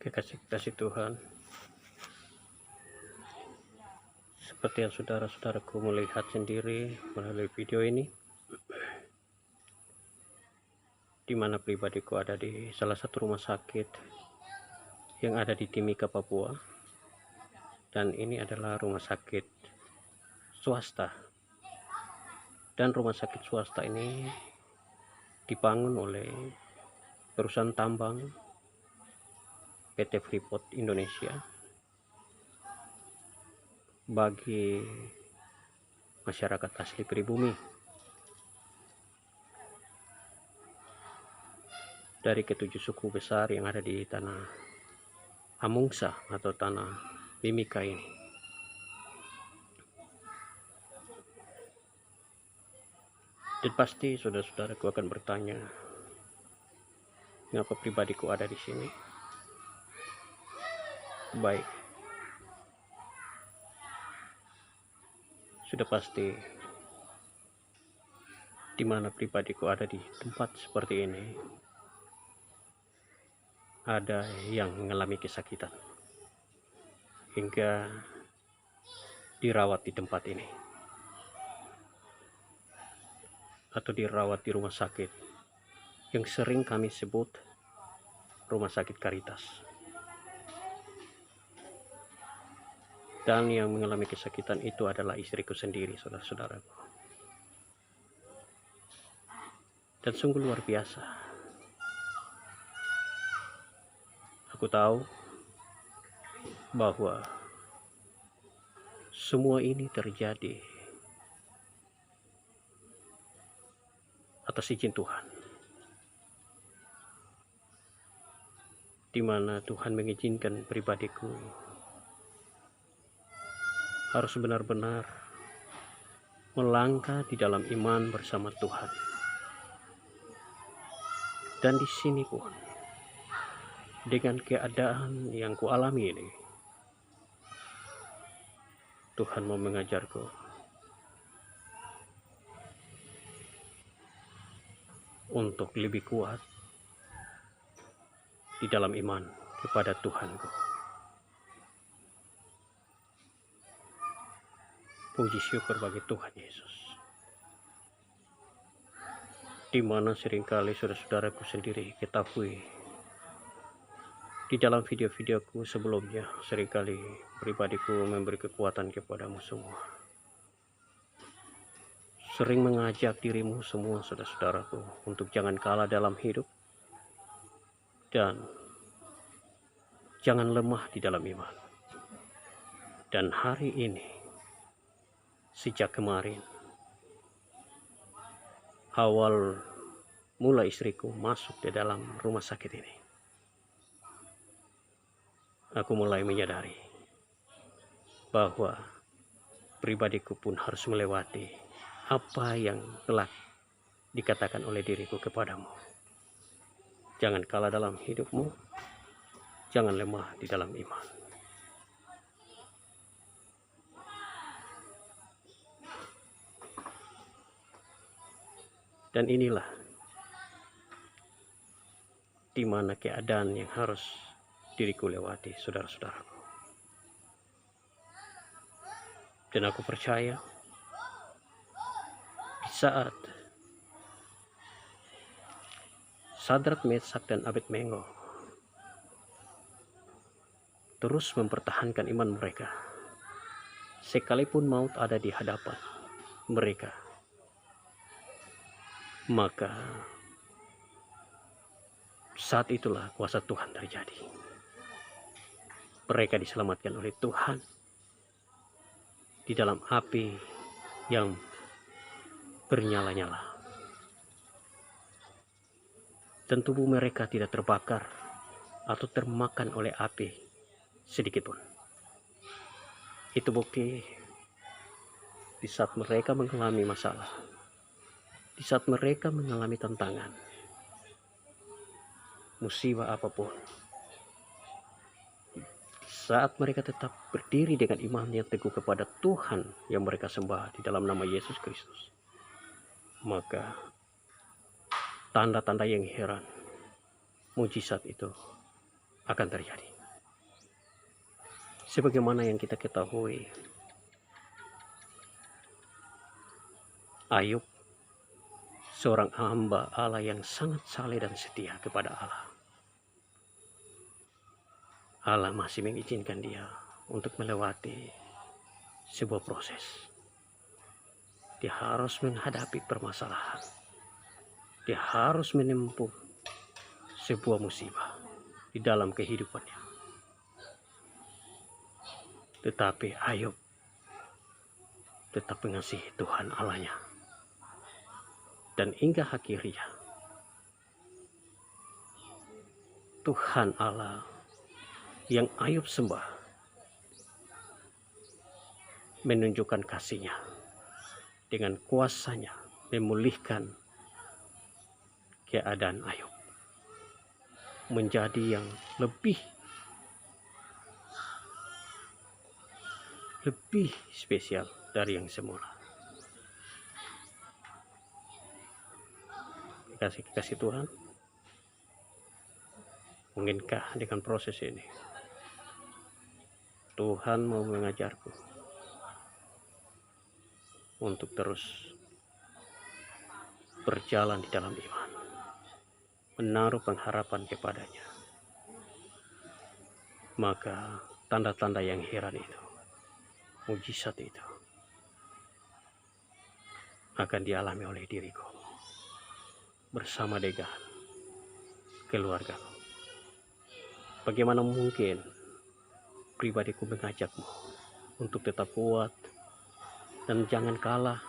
Kekasih-kasih Tuhan, seperti yang saudara-saudaraku melihat sendiri melalui video ini, di mana pribadiku ada di salah satu rumah sakit yang ada di Timika, Papua, dan ini adalah rumah sakit swasta, dan rumah sakit swasta ini dibangun oleh perusahaan tambang PT Freeport Indonesia bagi masyarakat asli pribumi dari ketujuh suku besar yang ada di tanah Amungsa atau tanah Mimika ini. Dan pasti saudara-saudaraku akan bertanya, mengapa pribadiku ada di sini? Baik, sudah pasti di mana pribadiku ada di tempat seperti ini, ada yang mengalami kesakitan hingga dirawat di tempat ini atau dirawat di rumah sakit yang sering kami sebut Rumah Sakit Caritas. Dan yang mengalami kesakitan itu adalah istriku sendiri, saudara-saudaraku. Dan sungguh luar biasa. Aku tahu bahwa semua ini terjadi atas izin Tuhan, di mana Tuhan mengizinkan pribadiku harus benar-benar melangkah di dalam iman bersama Tuhan. Dan di sini pun, dengan keadaan yang kualami ini, Tuhan mau mengajarku untuk lebih kuat di dalam iman kepada Tuhanku. Puji syukur bagi Tuhan Yesus. Di mana seringkali saudara-saudaraku sendiri ketahui, di dalam video-videoku sebelumnya seringkali pribadiku memberi kekuatan kepadamu semua. Sering mengajak dirimu semua saudara-saudaraku untuk jangan kalah dalam hidup dan jangan lemah di dalam iman. Dan hari ini, sejak kemarin, awal mula istriku masuk di dalam rumah sakit ini, aku mulai menyadari bahwa pribadiku pun harus melewati apa yang telah dikatakan oleh diriku kepadamu. Jangan kalah dalam hidupmu, jangan lemah di dalam iman. Dan inilah di mana keadaan yang harus diriku lewati, saudara-saudaraku. Dan aku percaya di saat Sadrak, Mesak, dan Abednego terus mempertahankan iman mereka, sekalipun maut ada di hadapan mereka, maka saat itulah kuasa Tuhan terjadi. Mereka diselamatkan oleh Tuhan di dalam api yang bernyala-nyala. Dan tubuh mereka tidak terbakar atau termakan oleh api sedikitpun. Itu bukti di saat mereka mengalami masalah, di saat mereka mengalami tantangan, musibah apapun, saat mereka tetap berdiri dengan iman yang teguh kepada Tuhan yang mereka sembah di dalam nama Yesus Kristus, maka tanda-tanda yang heran, mujizat itu akan terjadi. Sebagaimana yang kita ketahui, Ayub seorang hamba Allah yang sangat saleh dan setia kepada Allah. Allah masih mengizinkan dia untuk melewati sebuah proses. Dia harus menghadapi permasalahan. Dia harus menempuh sebuah musibah di dalam kehidupannya. Tetapi Ayub tetap mengasihi Tuhan Allahnya. Dan hingga akhirnya Tuhan Allah yang Ayub sembah menunjukkan kasih-Nya dengan kuasanya memulihkan keadaan Ayub menjadi yang lebih spesial dari yang semula. Kasih Tuhan, mungkinkah dengan proses ini Tuhan mau mengajarku untuk terus berjalan di dalam iman, menaruh pengharapan kepadanya. Maka tanda-tanda yang heran itu, mujizat itu akan dialami oleh diriku bersama dengan keluargaku. Bagaimana mungkin pribadiku mengajakmu untuk tetap kuat dan jangan kalah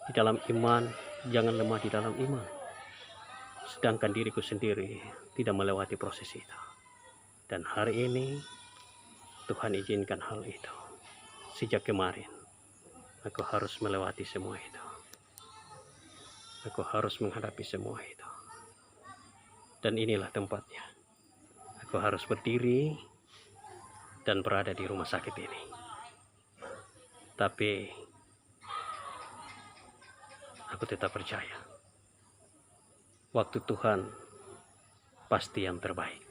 di dalam iman, jangan lemah di dalam iman, sedangkan diriku sendiri tidak melewati proses itu. Dan hari ini Tuhan izinkan hal itu. Sejak kemarin aku harus melewati semua itu. Aku harus menghadapi semua itu. Dan inilah tempatnya. Aku harus berdiri dan berada di rumah sakit ini. Tapi aku tetap percaya waktu Tuhan pasti yang terbaik.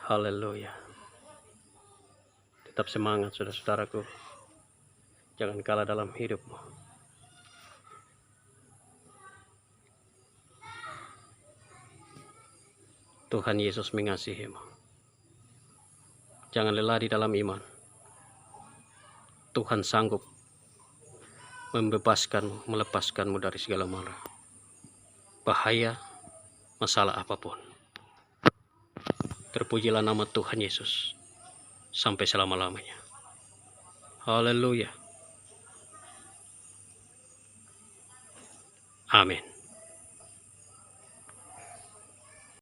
Haleluya. Tetap semangat saudara-saudaraku. Jangan kalah dalam hidupmu. Tuhan Yesus mengasihimu. Jangan lelah di dalam iman. Tuhan sanggup membebaskanmu, melepaskanmu dari segala mara bahaya, masalah apapun. Terpujilah nama Tuhan Yesus sampai selama-lamanya. Haleluya. Amin.